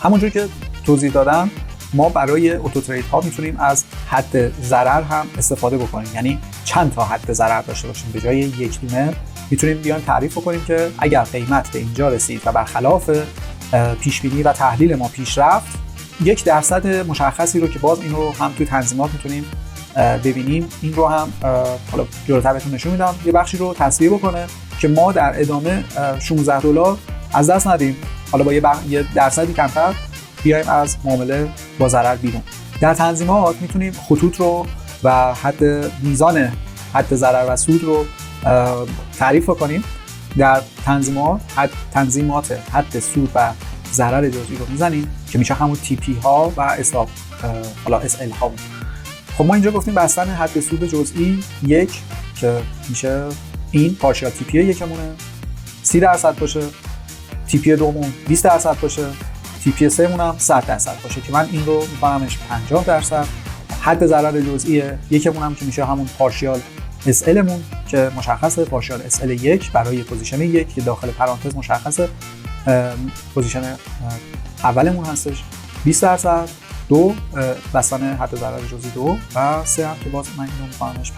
همونجور که توضیح دادم ما برای اتو ترید ها میتونیم از حد ضرر هم استفاده بکنیم، یعنی چند تا حد ضرر داشته باشیم. به جای یک دونه میتونیم بیایم تعریف کنیم که اگر قیمت به اینجا رسید و برخلاف پیش بینی و تحلیل ما پیش رفت، 1% مشخصی رو که باز این رو هم توی تنظیمات میتونیم ببینیم، این رو هم حالا جلوتر بهتون نشون میدم، یه بخشی رو تصویه بکنه که ما در ادامه $16 از دست ندیم، حالا با یه درصدی کمتر بیایم از معامله با ضرر بیرون. در تنظیمات میتونیم خطوط رو و میزان حد ضرر و سود رو تعریف کنیم. در تنظیمات حد سود و ضرر جزئی رو میزنیم که میشه همون TP ها و استاپ حالا SL ها. خب ما اینجا گفتیم بستن حد سود جزئی 1 که میشه این پارشیال TP یکمونه 30% باشه، TP دومون 20% باشه، TP سهمون هم 100% باشه که من این رو می‌کنمش 50%. حد ضرر جزئی یکمون هم که میشه همون پارشیال SL مون که مشخصه، پارشیال SL 1 برای پوزیشن 1 که داخل پرانتز مشخصه پوزیشن اولمون هستش 20%، 2 بستن حد ضرر جزئی 2 و 3 هم که باز من اینو می‌کنمش 50%.